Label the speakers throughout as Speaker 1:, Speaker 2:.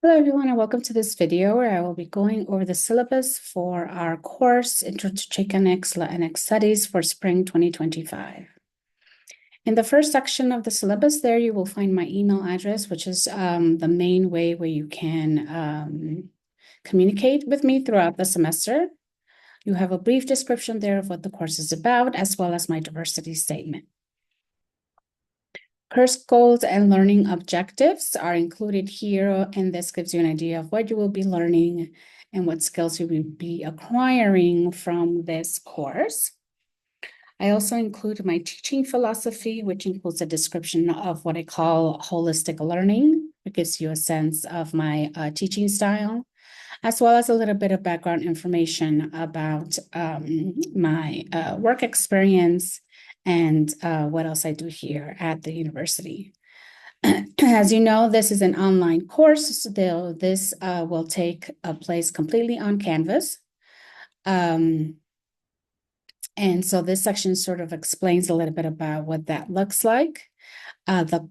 Speaker 1: Hello everyone and welcome to this video where I will be going over the syllabus for our course Intro to Chicanx Latinx Studies for Spring 2025. In the first section of the syllabus there you will find my email address, which is the main way where you can communicate with me throughout the semester. You have a brief description there of what the course is about, as well as my diversity statement. Course goals and learning objectives are included here, and this gives you an idea of what you will be learning and what skills you will be acquiring from this course. I also include my teaching philosophy, which includes a description of what I call holistic learning. It gives you a sense of my teaching style, as well as a little bit of background information about my work experience and what else I do here at the university. As you know, this is an online course, so this will take place completely on Canvas. And so this section sort of explains a little bit about what that looks like. The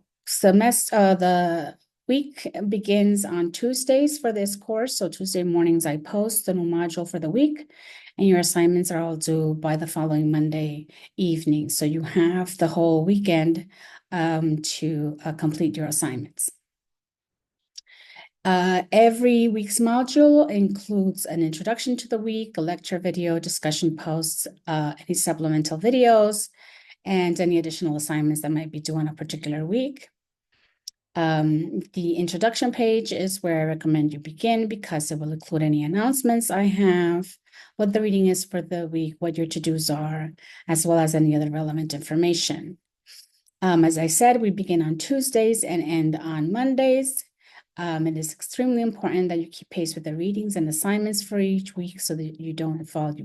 Speaker 1: week begins on Tuesdays for this course. So Tuesday mornings, I post the new module for the week, and your assignments are all due by the following Monday evening. So you have the whole weekend to complete your assignments. Every week's module includes an introduction to the week, a lecture video, discussion posts, any supplemental videos, and any additional assignments that might be due on a particular week. The introduction page is where I recommend you begin because it will include any announcements I have, what the reading is for the week, what your to-dos are, as well as any other relevant information. As I said, we begin on Tuesdays and end on Mondays. It is extremely important that you keep pace with the readings and assignments for each week so that you don't fall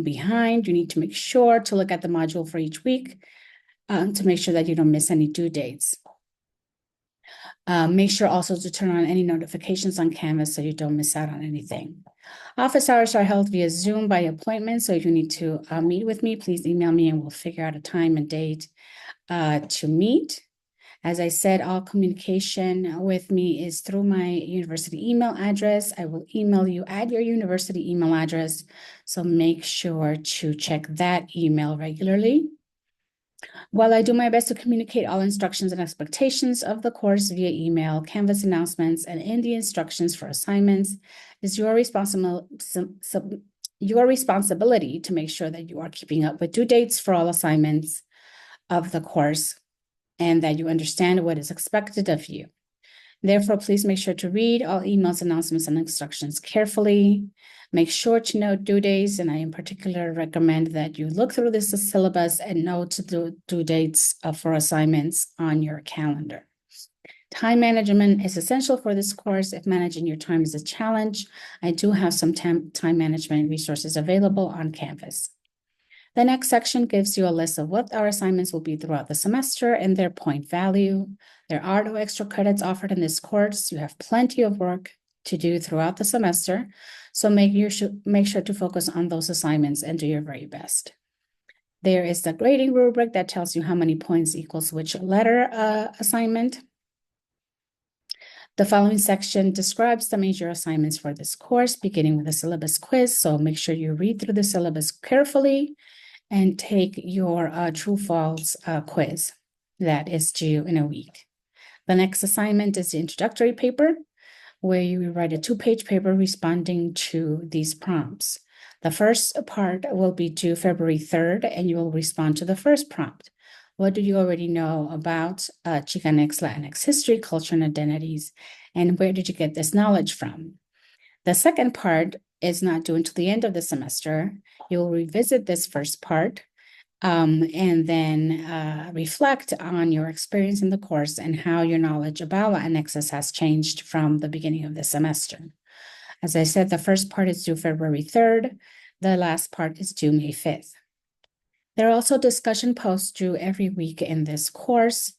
Speaker 1: behind. You need to make sure to look at the module for each week to make sure that you don't miss any due dates. Make sure also to turn on any notifications on Canvas so you don't miss out on anything. Office hours are held via Zoom by appointment, so if you need to meet with me, please email me and we'll figure out a time and date to meet. As I said, all communication with me is through my university email address. I will email you at your university email address, so make sure to check that email regularly. While I do my best to communicate all instructions and expectations of the course via email, Canvas announcements, and in the instructions for assignments, it's your responsibility to make sure that you are keeping up with due dates for all assignments of the course and that you understand what is expected of you. Therefore, please make sure to read all emails, announcements, and instructions carefully. Make sure to note due dates, and I in particular recommend that you look through this syllabus and note due dates for assignments on your calendar. Time management is essential for this course. If managing your time is a challenge, I do have some time management resources available on Canvas. The next section gives you a list of what our assignments will be throughout the semester and their point value. There are no extra credits offered in this course. You have plenty of work to do throughout the semester, so make sure to focus on those assignments and do your very best. There is the grading rubric that tells you how many points equals which letter assignment. The following section describes the major assignments for this course, beginning with the syllabus quiz, so make sure you read through the syllabus carefully and take your true-false quiz that is due in a week. The next assignment is the introductory paper, where you write a 2-page paper responding to these prompts. The first part will be due February 3rd, and you will respond to the first prompt. What do you already know about Chicanx Latinx history, culture, and identities, and where did you get this knowledge from? The second part is not due until the end of the semester. You'll revisit this first part and then reflect on your experience in the course and how your knowledge about Latinx has changed from the beginning of the semester. As I said, the first part is due February 3rd. The last part is due May 5th. There are also discussion posts due every week in this course.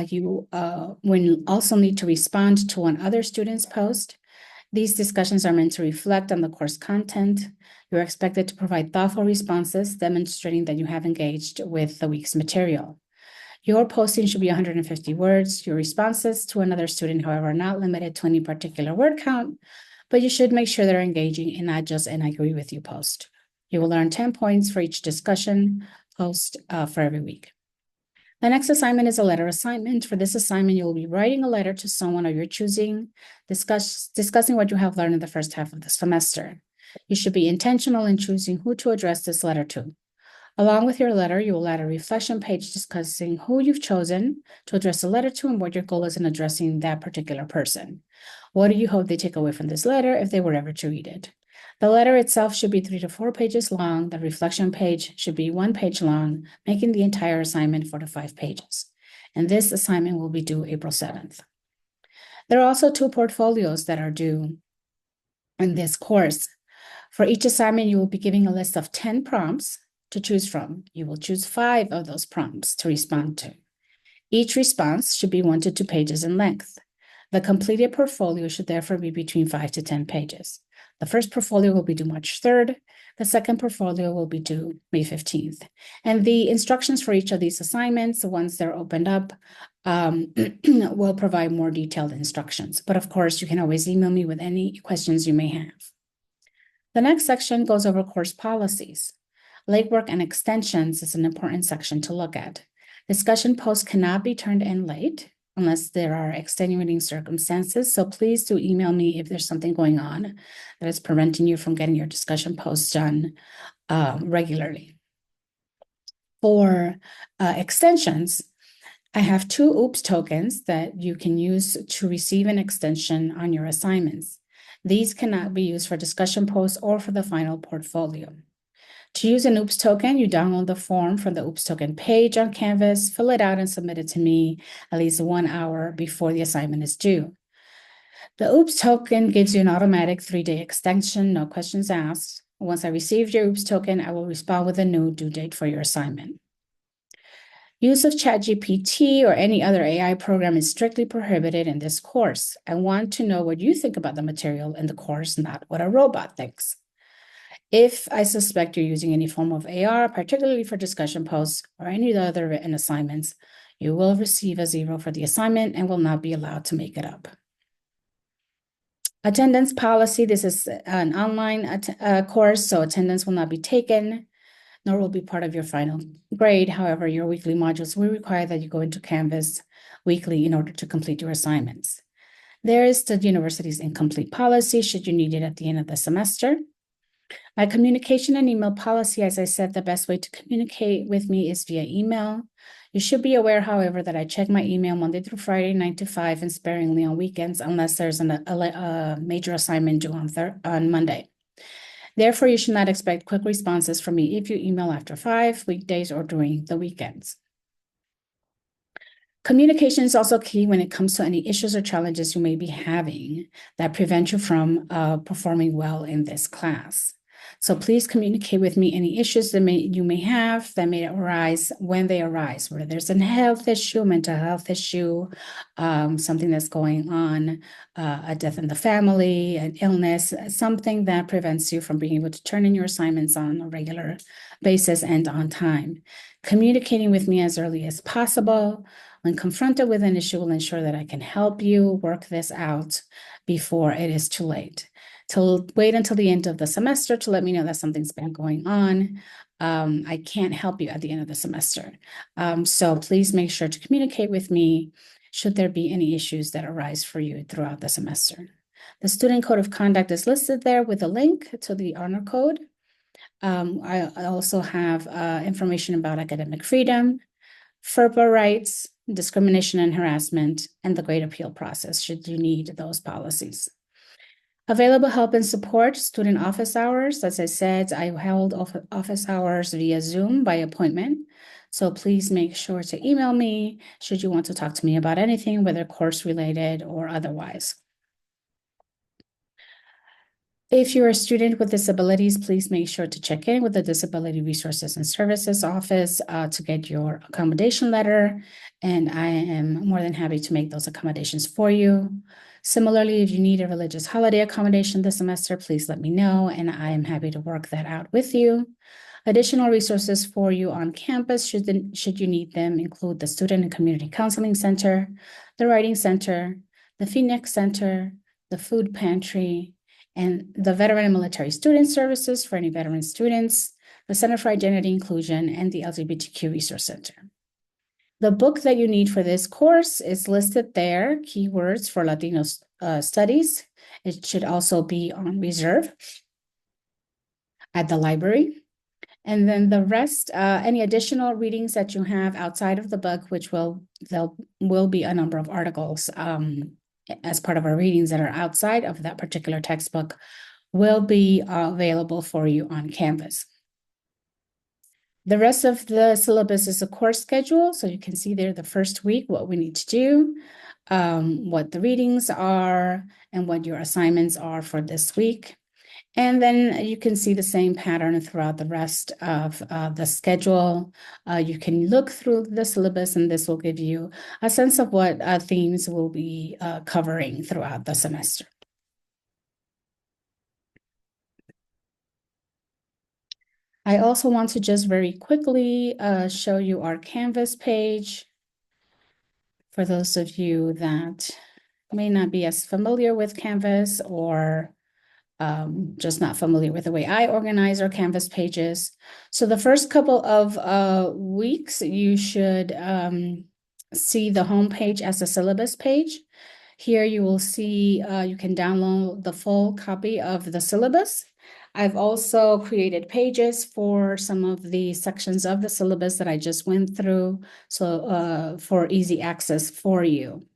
Speaker 1: You will also need to respond to one other student's post. These discussions are meant to reflect on the course content. You're expected to provide thoughtful responses demonstrating that you have engaged with the week's material. Your posting should be 150 words. Your responses to another student, however, are not limited to any particular word count, but you should make sure they're engaging and not just an I agree with you post. You will earn 10 points for each discussion post for every week. The next assignment is a letter assignment. For this assignment, you will be writing a letter to someone of your choosing, discussing what you have learned in the first half of the semester. You should be intentional in choosing who to address this letter to. Along with your letter, you will add a reflection page discussing who you've chosen to address the letter to and what your goal is in addressing that particular person. What do you hope they take away from this letter if they were ever to read it? The letter itself should be 3 to 4 pages long. The reflection page should be 1 page long, making the entire assignment 4 to 5 pages. And this assignment will be due April 7th. There are also 2 portfolios that are due in this course. For each assignment, you will be giving a list of 10 prompts to choose from. You will choose 5 of those prompts to respond to. Each response should be 1 to 2 pages in length. The completed portfolio should therefore be between 5 to 10 pages. The first portfolio will be due March 3rd. The second portfolio will be due May 15th. And the instructions for each of these assignments, once they're opened up, will provide more detailed instructions. But of course, you can always email me with any questions you may have. The next section goes over course policies. Legwork and extensions is an important section to look at. Discussion posts cannot be turned in late unless there are extenuating circumstances. So please do email me if there's something going on that is preventing you from getting your discussion posts done regularly. For extensions, I have 2 OOPS tokens that you can use to receive an extension on your assignments. These cannot be used for discussion posts or for the final portfolio. To use an OOPS token, you download the form from the OOPS token page on Canvas, fill it out and submit it to me at least 1 hour before the assignment is due. The OOPS token gives you an automatic 3-day extension, no questions asked. Once I receive your OOPS token, I will respond with a new due date for your assignment. Use of ChatGPT or any other AI program is strictly prohibited in this course. I want to know what you think about the material in the course, not what a robot thinks. If I suspect you're using any form of AR, particularly for discussion posts or any other written assignments, you will receive a 0 for the assignment and will not be allowed to make it up. Attendance policy. This is an online course, so attendance will not be taken, nor will be part of your final grade. However, your weekly modules will require that you go into Canvas weekly in order to complete your assignments. There is the university's incomplete policy, should you need it at the end of the semester. My communication and email policy, as I said, the best way to communicate with me is via email. You should be aware, however, that I check my email Monday through Friday, 9 to 5, and sparingly on weekends, unless there's a major assignment due on Monday. Therefore, you should not expect quick responses from me if you email after 5 weekdays or during the weekends. Communication is also key when it comes to any issues or challenges you may be having that prevent you from performing well in this class. So please communicate with me any issues that you may have that may arise when they arise, whether there's a health issue, mental health issue, something that's going on, a death in the family, an illness, something that prevents you from being able to turn in your assignments on a regular basis and on time. Communicating with me as early as possible when confronted with an issue will ensure that I can help you work this out before it is too late. To wait until the end of the semester to let me know that something's been going on. I can't help you at the end of the semester. So please make sure to communicate with me should there be any issues that arise for you throughout the semester. The student code of conduct is listed there with a link to the honor code. I also have information about academic freedom, FERPA rights, discrimination and harassment, and the grade appeal process should you need those policies. Available help and support, student office hours. As I said, I held office hours via Zoom by appointment. So please make sure to email me should you want to talk to me about anything, whether course related or otherwise. If you're a student with disabilities, please make sure to check in with the Disability Resources and Services Office to get your accommodation letter. And I am more than happy to make those accommodations for you. Similarly, if you need a religious holiday accommodation this semester, please let me know, and I am happy to work that out with you. Additional resources for you on campus, should you need them, include the Student and Community Counseling Center, the Writing Center, the Phoenix Center, the Food Pantry, and the Veteran and Military Student Services for any veteran students, the Center for Identity Inclusion, and the LGBTQ Resource Center. The book that you need for this course is listed there, Keywords for Latino Studies. It should also be on reserve at the library. And then the rest, any additional readings that you have outside of the book, which there will be a number of articles as part of our readings that are outside of that particular textbook, will be available for you on Canvas. The rest of the syllabus is a course schedule, so you can see there the first week what we need to do, what the readings are, and what your assignments are for this week. And then you can see the same pattern throughout the rest of the schedule. You can look through the syllabus, and this will give you a sense of what themes we'll be covering throughout the semester. I also want to just very quickly show you our Canvas page. For those of you that may not be as familiar with Canvas or just not familiar with the way I organize our Canvas pages. So the first couple of weeks, you should see the home page as a syllabus page. Here you will see you can download the full copy of the syllabus. I've also created pages for some of the sections of the syllabus that I just went through, so for easy access for you.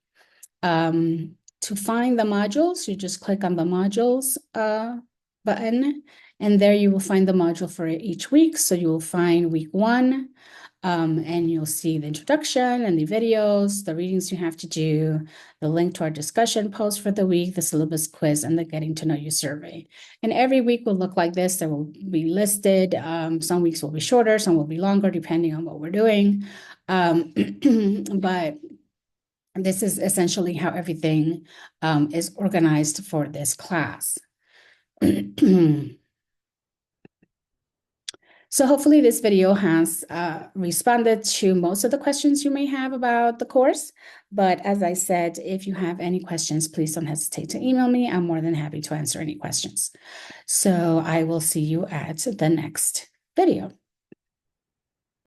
Speaker 1: To find the modules, you just click on the modules button, and there you will find the module for each week. So you will find week 1, and you'll see the introduction and the videos, the readings you have to do, the link to our discussion post for the week, the syllabus quiz, and the getting to know you survey. And every week will look like this. There will be listed. Some weeks will be shorter, some will be longer, depending on what we're doing. But this is essentially how everything is organized for this class. So hopefully this video has responded to most of the questions you may have about the course. But as I said, if you have any questions, please don't hesitate to email me. I'm more than happy to answer any questions. So I will see you at the next video.